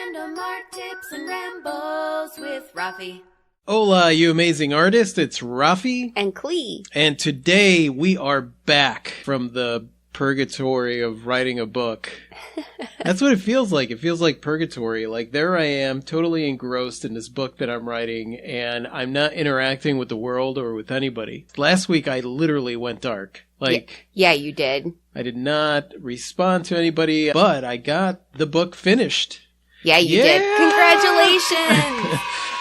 Random art tips and rambles with Rafi. Hola, you amazing artist. It's Rafi. And Klee. And today we are back from the purgatory of writing a book. That's what it feels like. It feels like purgatory. Like there I am, totally engrossed in this book that I'm writing, and I'm not interacting with the world or with anybody. Last week I literally went dark. Yeah, you did. I did not respond to anybody, but I got the book finished. Yeah, you did. Congratulations!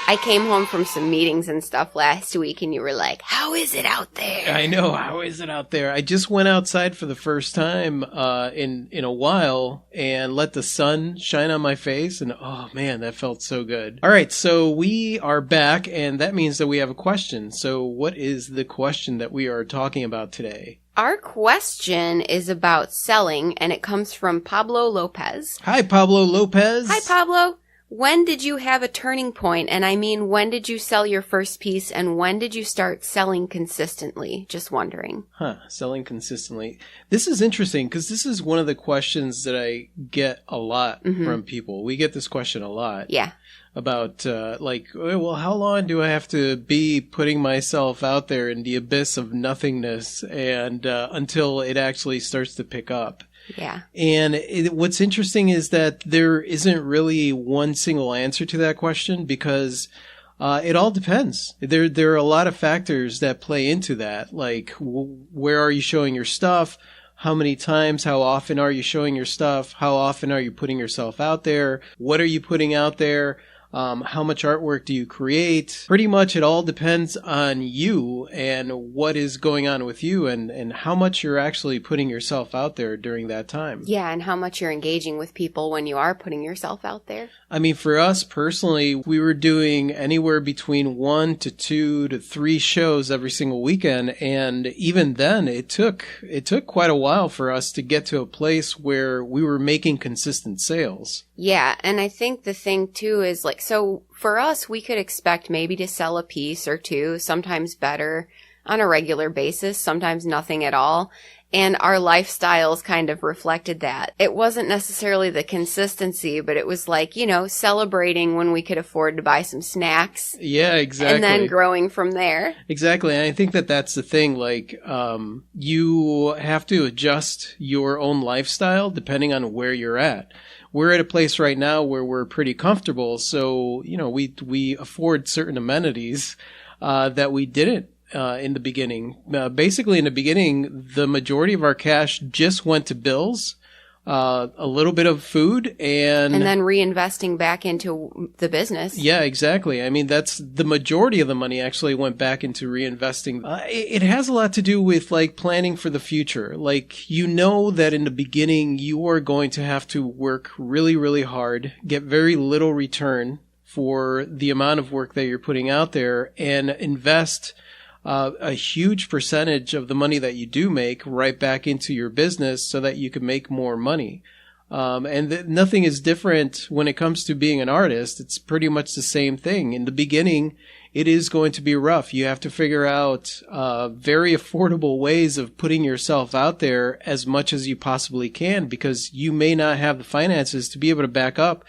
I came home from some meetings and stuff last week, and you were like, how is it out there? I know. How is it out there? I just went outside for the first time in a while and let the sun shine on my face, and oh man, that felt so good. All right, so we are back, and that means that we have a question. So what is the question that we are talking about today? Our question is about selling, and it comes from Pablo Lopez. Hi, Pablo Lopez. Hi, Pablo. When did you have a turning point? And I mean, when did you sell your first piece, and when did you start selling consistently? Just wondering. Selling consistently. This is interesting because this is one of the questions that I get a lot from people. We get this question a lot. Yeah. About, well, how long do I have to be putting myself out there in the abyss of nothingness and until it actually starts to pick up? Yeah. And what's interesting is that there isn't really one single answer to that question because it all depends. There are a lot of factors that play into that, like where are you showing your stuff? How many times, how often are you showing your stuff? How often are you putting yourself out there? What are you putting out there? How much artwork do you create? Pretty much it all depends on you and what is going on with you and how much you're actually putting yourself out there during that time. Yeah, and how much you're engaging with people when you are putting yourself out there. I mean, for us personally, we were doing anywhere between 1 to 2 to 3 shows every single weekend. And even then, it took quite a while for us to get to a place where we were making consistent sales. Yeah, and I think the thing too is so for us, we could expect maybe to sell a piece or two, sometimes better on a regular basis, sometimes nothing at all. And our lifestyles kind of reflected that. It wasn't necessarily the consistency, but it was celebrating when we could afford to buy some snacks. Yeah, exactly. And then growing from there. Exactly. And I think that that's the thing. You have to adjust your own lifestyle depending on where you're at. We're at a place right now where we're pretty comfortable. So, we afford certain amenities that we didn't. In the beginning. Basically, in the beginning, the majority of our cash just went to bills, a little bit of food, and then reinvesting back into the business. Yeah, exactly. I mean, that's the majority of the money actually went back into reinvesting. It has a lot to do with planning for the future. That in the beginning, you are going to have to work really, really hard, get very little return for the amount of work that you're putting out there, and invest a huge percentage of the money that you do make right back into your business so that you can make more money. Nothing is different when it comes to being an artist. It's pretty much the same thing. In the beginning, it is going to be rough. You have to figure out very affordable ways of putting yourself out there as much as you possibly can because you may not have the finances to be able to back up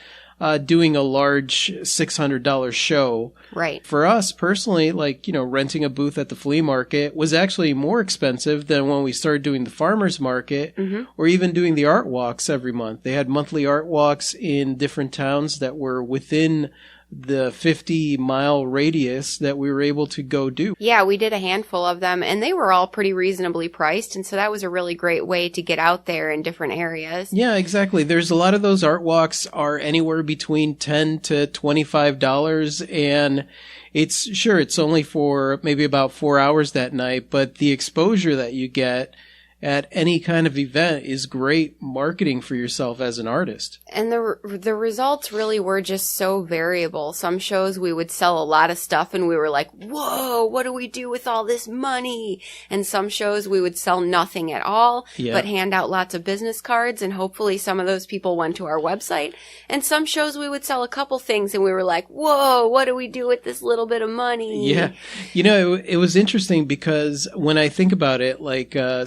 doing a large $600 show. Right. For us personally, renting a booth at the flea market was actually more expensive than when we started doing the farmer's market or even doing the art walks every month. They had monthly art walks in different towns that were within the 50-mile radius that we were able to go do. Yeah, we did a handful of them, and they were all pretty reasonably priced, and so that was a really great way to get out there in different areas. Yeah, exactly. There's a lot of those art walks are anywhere between $10 to $25, and it's only for maybe about 4 hours that night, but the exposure that you get at any kind of event is great marketing for yourself as an artist. And the results really were just so variable. Some shows we would sell a lot of stuff and we were like, whoa, what do we do with all this money? And some shows we would sell nothing at all, but hand out lots of business cards, and hopefully some of those people went to our website. And some shows we would sell a couple things and we were like, whoa, what do we do with this little bit of money? Yeah. It was interesting because when I think about it,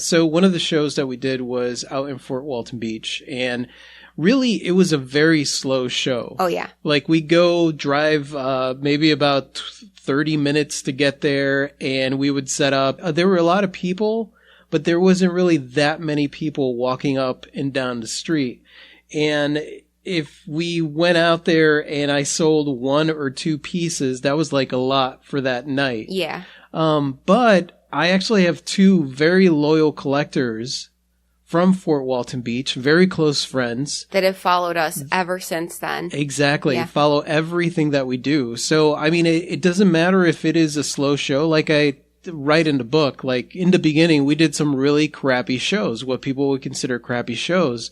so one of the shows that we did was out in Fort Walton Beach, and really, it was a very slow show. Oh, yeah. Like, we go drive maybe about 30 minutes to get there, and we would set up. There were a lot of people, but there wasn't really that many people walking up and down the street. And if we went out there and I sold 1 or 2 pieces, that was like a lot for that night. Yeah. But I actually have 2 very loyal collectors from Fort Walton Beach, very close friends. That have followed us ever since then. Exactly. Yeah. Follow everything that we do. So, I mean, it doesn't matter if it is a slow show. Like I write in the book, like in the beginning, we did some really crappy shows, what people would consider crappy shows.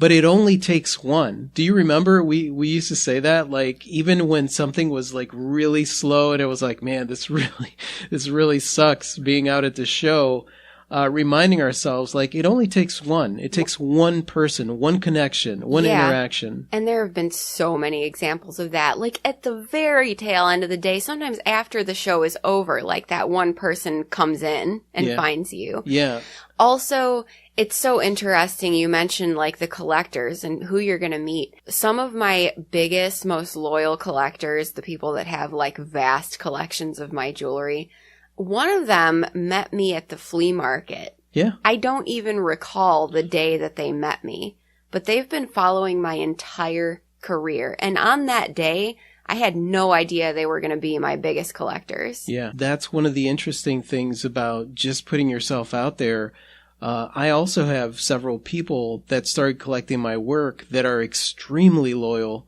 But it only takes one. Do you remember we used to say that? Like, even when something was like really slow and it was like, man, this really sucks being out at the show. Reminding ourselves, like, it only takes one. It takes one person, one connection, one interaction. And there have been so many examples of that. Like, at the very tail end of the day, sometimes after the show is over, like, that one person comes in and finds you. Yeah. Also, it's so interesting. You mentioned, like, the collectors and who you're going to meet. Some of my biggest, most loyal collectors, the people that have, like, vast collections of my jewelry, one of them met me at the flea market. Yeah. I don't even recall the day that they met me, but they've been following my entire career. And on that day, I had no idea they were going to be my biggest collectors. Yeah. That's one of the interesting things about just putting yourself out there. I also have several people that started collecting my work that are extremely loyal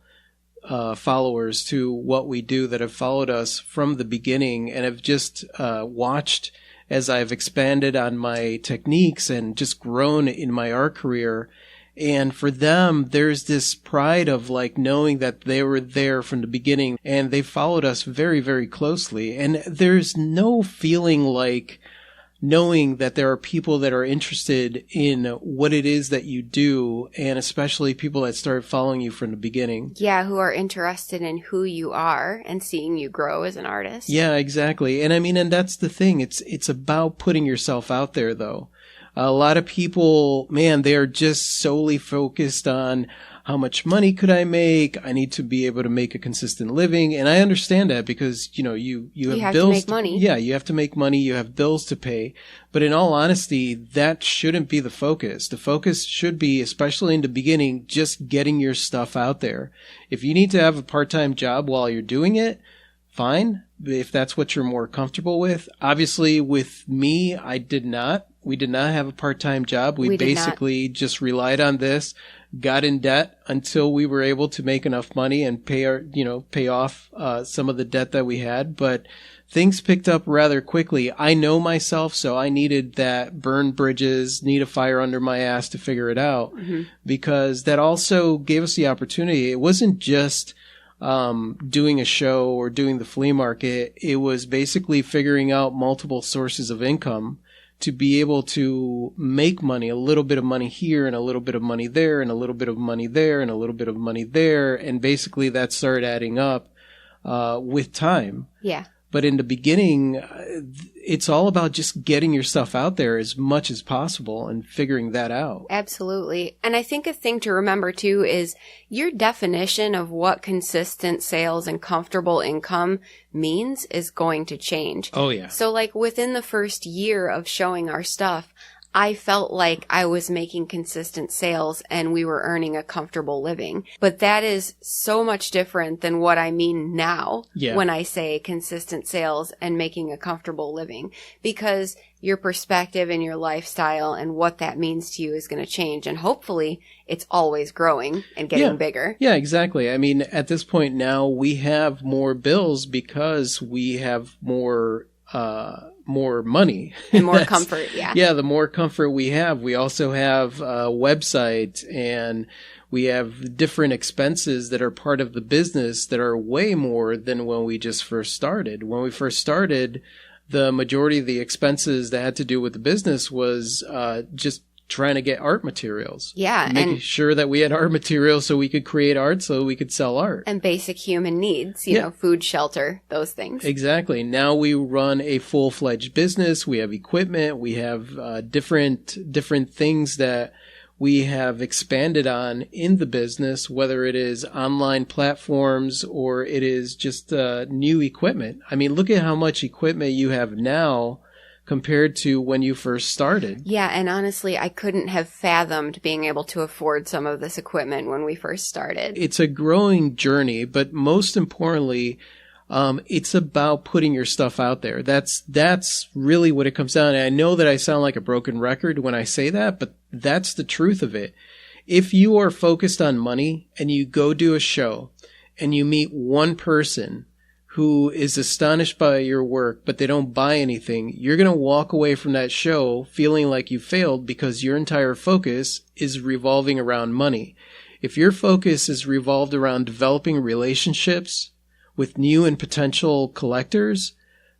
followers to what we do, that have followed us from the beginning and have just watched as I've expanded on my techniques and just grown in my art career. And for them, there's this pride of like knowing that they were there from the beginning and they followed us very, very closely. And there's no feeling like knowing that there are people that are interested in what it is that you do, and especially people that started following you from the beginning. Yeah, who are interested in who you are and seeing you grow as an artist. Yeah, exactly. And I mean, and that's the thing. It's about putting yourself out there, though. A lot of people, man, they are just solely focused on how much money could I make? I need to be able to make a consistent living. And I understand that because, you know, you have bills to make money. Yeah, you have to make money. You have bills to pay. But in all honesty, that shouldn't be the focus. The focus should be, especially in the beginning, just getting your stuff out there. If you need to have a part-time job while you're doing it, fine. If that's what you're more comfortable with. Obviously, with me, I did not. We did not have a part-time job. We basically just relied on this, got in debt until we were able to make enough money and pay off some of the debt that we had. But things picked up rather quickly. I know myself, so I needed that burn bridges, need a fire under my ass to figure it out, because that also gave us the opportunity. It wasn't just doing a show or doing the flea market. It was basically figuring out multiple sources of income to be able to make money, a little bit of money here and a little bit of money there and a little bit of money there and a little bit of money there. And basically that started adding up with time. Yeah. But in the beginning, it's all about just getting your stuff out there as much as possible and figuring that out. Absolutely. And I think a thing to remember too is your definition of what consistent sales and comfortable income means is going to change. Oh, yeah. So like within the first year of showing our stuff, I felt like I was making consistent sales and we were earning a comfortable living. But that is so much different than what I mean now when I say consistent sales and making a comfortable living, because your perspective and your lifestyle and what that means to you is going to change. And hopefully it's always growing and getting bigger. Yeah, exactly. I mean, at this point now we have more bills because we have more money and more comfort. Yeah, the more comfort we have. We also have a website and we have different expenses that are part of the business that are way more than when we just first started. When we first started, the majority of the expenses that had to do with the business was just trying to get art materials. Yeah. Making sure that we had art materials so we could create art, so we could sell art. And basic human needs, you know, food, shelter, those things. Exactly. Now we run a full-fledged business. We have equipment. We have different things that we have expanded on in the business, whether it is online platforms or it is just new equipment. I mean, look at how much equipment you have now compared to when you first started. Yeah, and honestly, I couldn't have fathomed being able to afford some of this equipment when we first started. It's a growing journey, but most importantly, it's about putting your stuff out there. That's really what it comes down to. I know that I sound like a broken record when I say that, but that's the truth of it. If you are focused on money and you go do a show and you meet one person who is astonished by your work, but they don't buy anything, you're going to walk away from that show feeling like you failed because your entire focus is revolving around money. If your focus is revolved around developing relationships with new and potential collectors,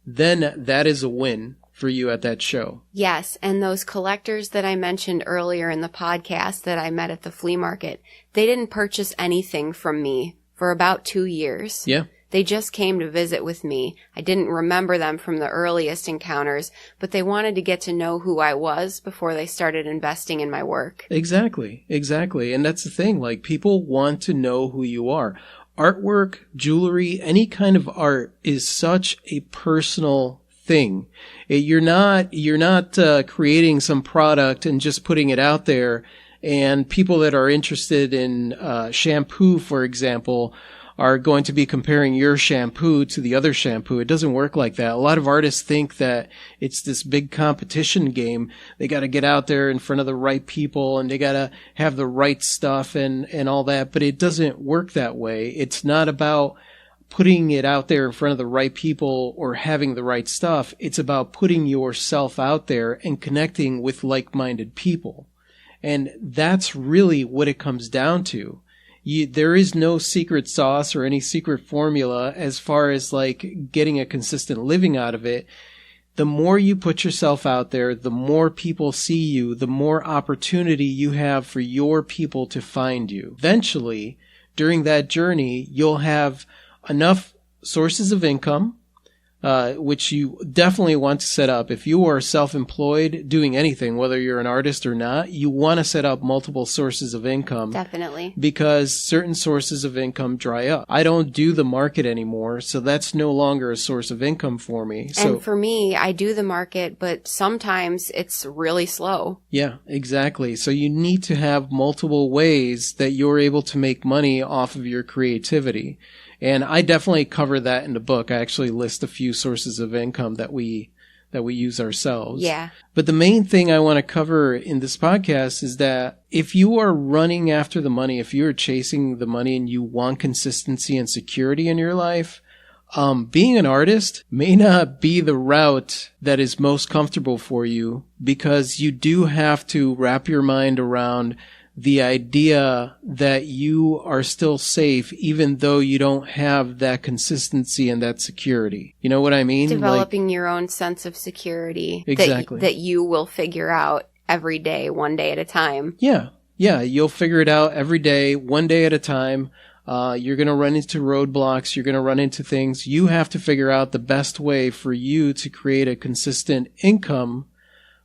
then that is a win for you at that show. Yes, and those collectors that I mentioned earlier in the podcast that I met at the flea market, they didn't purchase anything from me for about 2 years. Yeah. They just came to visit with me. I didn't remember them from the earliest encounters, but they wanted to get to know who I was before they started investing in my work. Exactly. And that's the thing. Like, people want to know who you are. Artwork, jewelry, any kind of art is such a personal thing. You're not creating some product and just putting it out there, and people that are interested in shampoo, for example, are going to be comparing your shampoo to the other shampoo. It doesn't work like that. A lot of artists think that it's this big competition game. They got to get out there in front of the right people and they got to have the right stuff and all that. But it doesn't work that way. It's not about putting it out there in front of the right people or having the right stuff. It's about putting yourself out there and connecting with like-minded people. And that's really what it comes down to. There is no secret sauce or any secret formula as far as like getting a consistent living out of it. The more you put yourself out there, the more people see you, the more opportunity you have for your people to find you. Eventually, during that journey, you'll have enough sources of income, which you definitely want to set up. If you are self-employed doing anything, whether you're an artist or not, you want to set up multiple sources of income. Definitely. Because certain sources of income dry up. I don't do the market anymore, so that's no longer a source of income for me. And for me, I do the market, but sometimes it's really slow. Yeah, exactly. So you need to have multiple ways that you're able to make money off of your creativity. And I definitely cover that in the book. I actually list a few sources of income that we use ourselves. Yeah. But the main thing I want to cover in this podcast is that if you are running after the money, if you're chasing the money and you want consistency and security in your life, being an artist may not be the route that is most comfortable for you, because you do have to wrap your mind around the idea that you are still safe even though you don't have that consistency and that security. You know what I mean? Developing your own sense of security. Exactly. That you will figure out every day, one day at a time. Yeah. Yeah. You'll figure it out every day, one day at a time. You're going to run into roadblocks. You're going to run into things. You have to figure out the best way for you to create a consistent income.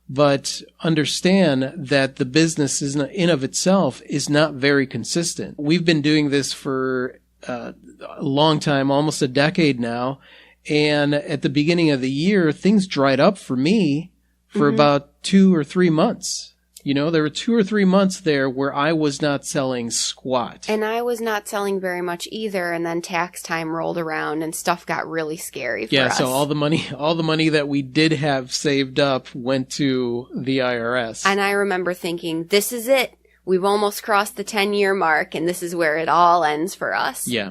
But understand that the business in of itself is not very consistent. We've been doing this for a long time, almost a decade now. And at the beginning of the year, things dried up for me for about 2 or 3 months. You know, there were 2 or 3 months there where I was not selling squat. And I was not selling very much either. And then tax time rolled around and stuff got really scary for us. Yeah, so all the money that we did have saved up went to the IRS. And I remember thinking, this is it. We've almost crossed the 10-year mark, and this is where it all ends for us. Yeah,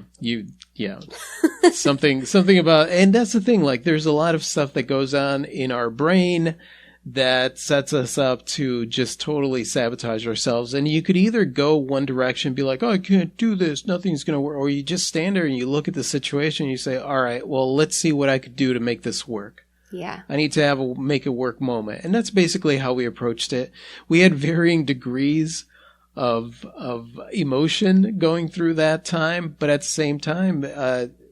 something about, and that's the thing, like there's a lot of stuff that goes on in our brain that sets us up to just totally sabotage ourselves. And you could either go one direction, be like, oh, I can't do this, nothing's going to work. Or you just stand there and you look at the situation and you say, all right, well, let's see what I could do to make this work. Yeah. I need to have a make it work moment. And that's basically how we approached it. We had varying degrees of emotion going through that time, but at the same time,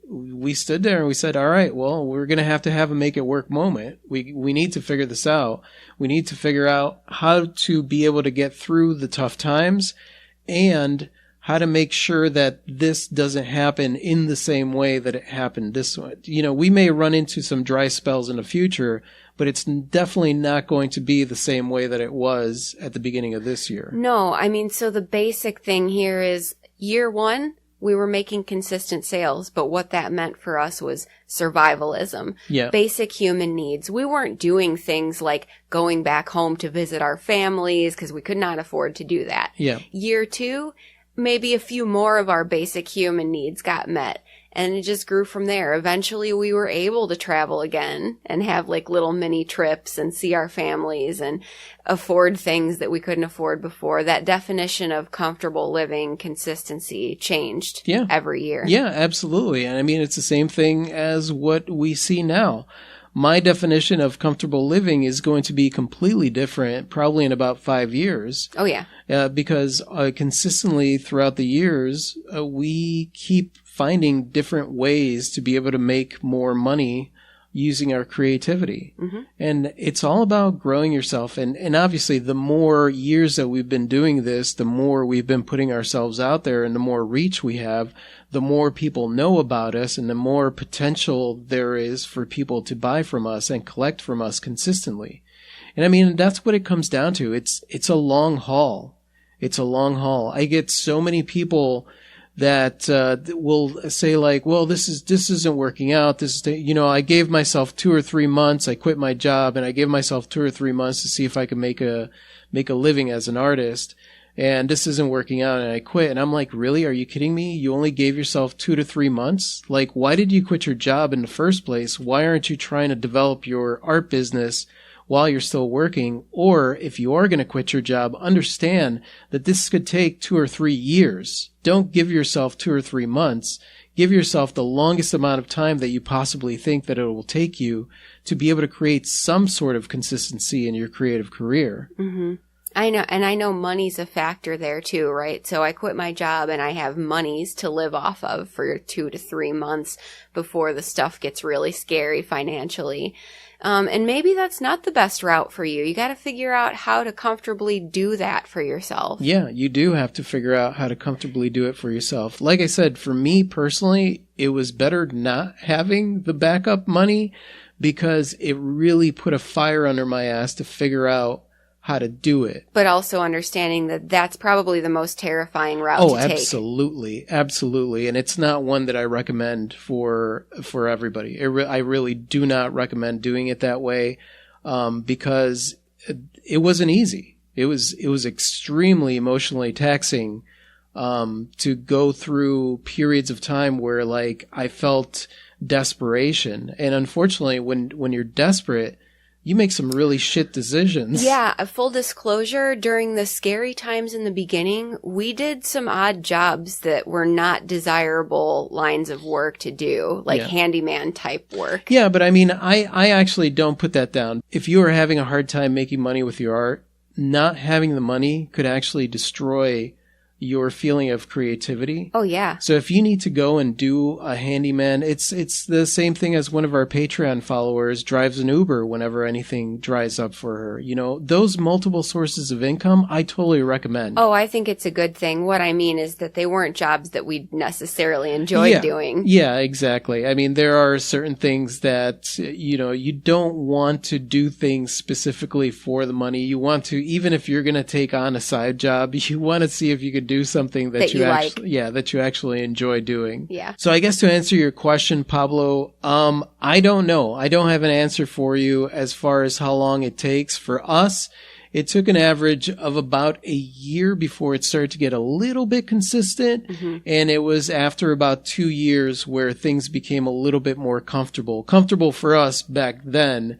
we stood there and we said, all right, well, we're going to have a make it work moment. We need to figure this out. We need to figure out how to be able to get through the tough times and how to make sure that this doesn't happen in the same way that it happened this one. We may run into some dry spells in the future, but it's definitely not going to be the same way that it was at the beginning of this year. No, I mean, so the basic thing here is year one, we were making consistent sales, but what that meant for us was survivalism. Yeah. Basic human needs. We weren't doing things like going back home to visit our families because we could not afford to do that. Yeah. Year two, maybe a few more of our basic human needs got met. And it just grew from there. Eventually we were able to travel again and have like little mini trips and see our families and afford things that we couldn't afford before. That definition of comfortable living consistency changed every year. Yeah, absolutely. And I mean, it's the same thing as what we see now. My definition of comfortable living is going to be completely different probably in about 5 years. Oh, yeah. Because consistently throughout the years, we keep finding different ways to be able to make more money using our creativity. Mm-hmm. And it's all about growing yourself. And obviously, the more years that we've been doing this, the more we've been putting ourselves out there and the more reach we have, the more people know about us and the more potential there is for people to buy from us and collect from us consistently. And I mean, that's what it comes down to. It's a long haul. It's a long haul. I get so many people that will say like, well, this isn't working out. I gave myself 2 or 3 months. I quit my job and I gave myself 2 or 3 months to see if I could make a living as an artist. And this isn't working out and I quit. And I'm like, really? Are you kidding me? You only gave yourself 2 to 3 months? Like, why did you quit your job in the first place? Why aren't you trying to develop your art business while you're still working? Or if you are going to quit your job, understand that this could take 2 or 3 years. Don't give yourself 2 or 3 months. Give yourself the longest amount of time that you possibly think that it will take you to be able to create some sort of consistency in your creative career. Mm-hmm. I know, and I know money's a factor there too, right? So I quit my job and I have monies to live off of for 2 to 3 months before the stuff gets really scary financially. And maybe that's not the best route for you. You got to figure out how to comfortably do that for yourself. Yeah, you do have to figure out how to comfortably do it for yourself. Like I said, for me personally, it was better not having the backup money because it really put a fire under my ass to figure out how to do it. But also understanding that that's probably the most terrifying route to take. Oh, absolutely. Absolutely. And it's not one that I recommend for everybody. I really do not recommend doing it that way because it wasn't easy. It was extremely emotionally taxing to go through periods of time where like I felt desperation. And unfortunately, when you're desperate, you make some really shit decisions. Yeah, a full disclosure, during the scary times in the beginning, we did some odd jobs that were not desirable lines of work to do, like handyman type work. Yeah, but I mean, I actually don't put that down. If you are having a hard time making money with your art, not having the money could actually destroy your feeling of creativity. Oh, yeah. So if you need to go and do a handyman, it's the same thing as one of our Patreon followers drives an Uber whenever anything dries up for her. You know, those multiple sources of income, I totally recommend. Oh, I think it's a good thing. What I mean is that they weren't jobs that we necessarily enjoyed doing. Yeah, exactly. I mean, there are certain things that, you don't want to do things specifically for the money. You want to, even if you're going to take on a side job, you want to see if you could do something that you actually, that you actually enjoy doing. Yeah. So I guess to answer your question, Pablo, I don't know. I don't have an answer for you as far as how long it takes. For us, it took an average of about a year before it started to get a little bit consistent. Mm-hmm. And it was after about 2 years where things became a little bit more comfortable. Comfortable for us back then.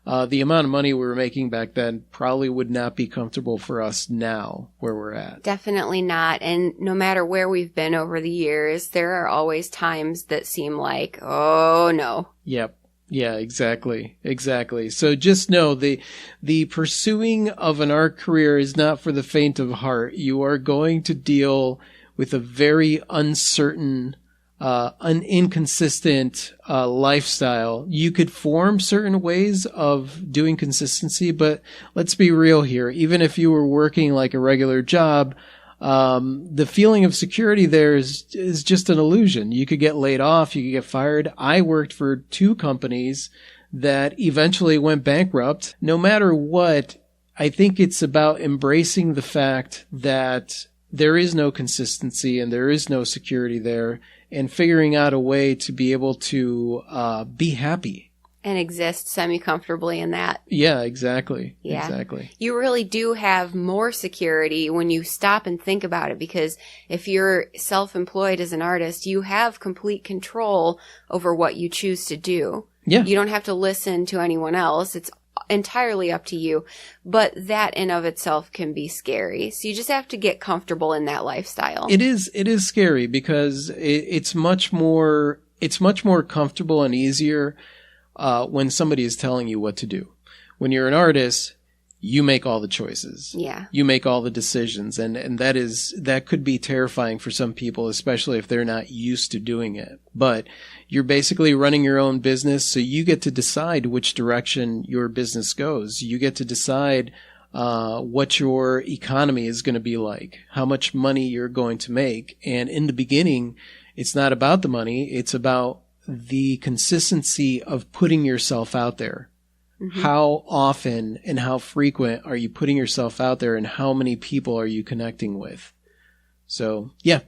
The amount of money we were making back then probably would not be comfortable for us now where we're at. Definitely not. And no matter where we've been over the years, there are always times that seem like, oh no. Yep. Yeah, exactly. Exactly. So just know the pursuing of an art career is not for the faint of heart. You are going to deal with a very uncertain an inconsistent lifestyle. You could form certain ways of doing consistency, but let's be real here. Even if you were working like a regular job, the feeling of security there is just an illusion. You could get laid off, you could get fired. I worked for 2 companies that eventually went bankrupt. No matter what, I think it's about embracing the fact that there is no consistency and there is no security there, and figuring out a way to be able to be happy. And exist semi-comfortably in that. Yeah, exactly. Yeah. Exactly. You really do have more security when you stop and think about it, because if you're self-employed as an artist, you have complete control over what you choose to do. Yeah. You don't have to listen to anyone else. It's entirely up to you. But that in of itself can be scary. So you just have to get comfortable in that lifestyle. It is scary because it's much more comfortable and easier when somebody is telling you what to do. When you're an artist, you make all the choices. Yeah. You make all the decisions. And that could be terrifying for some people, especially if they're not used to doing it. But you're basically running your own business, so you get to decide which direction your business goes. You get to decide what your economy is going to be like, how much money you're going to make. And in the beginning, it's not about the money. It's about the consistency of putting yourself out there. Mm-hmm. How often and how frequent are you putting yourself out there, and how many people are you connecting with? So, yeah.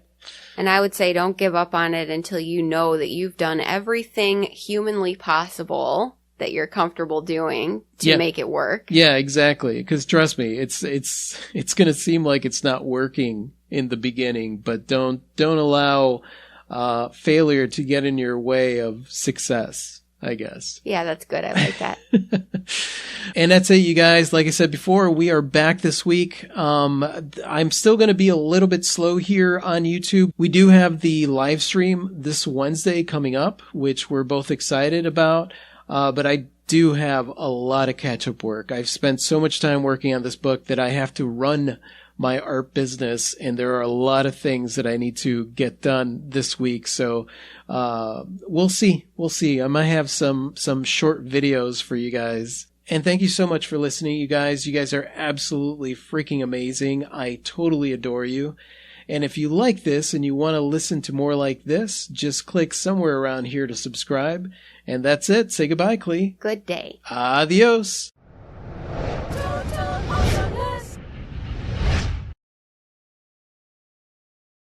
And I would say don't give up on it until you know that you've done everything humanly possible that you're comfortable doing to make it work. Yeah, exactly. Because trust me, it's going to seem like it's not working in the beginning, but don't allow failure to get in your way of success, I guess. Yeah, that's good. I like that. And that's it, you guys. Like I said before, we are back this week. I'm still going to be a little bit slow here on YouTube. We do have the live stream this Wednesday coming up, which we're both excited about. But I do have a lot of catch-up work. I've spent so much time working on this book that I have to run my art business, and there are a lot of things that I need to get done this week. So we'll see. I might have some short videos for you guys. And thank you so much for listening, you guys. You guys are absolutely freaking amazing. I totally adore you. And if you like this and you want to listen to more like this, just click somewhere around here to subscribe. And that's it. Say goodbye, Klee. Good day. Adios.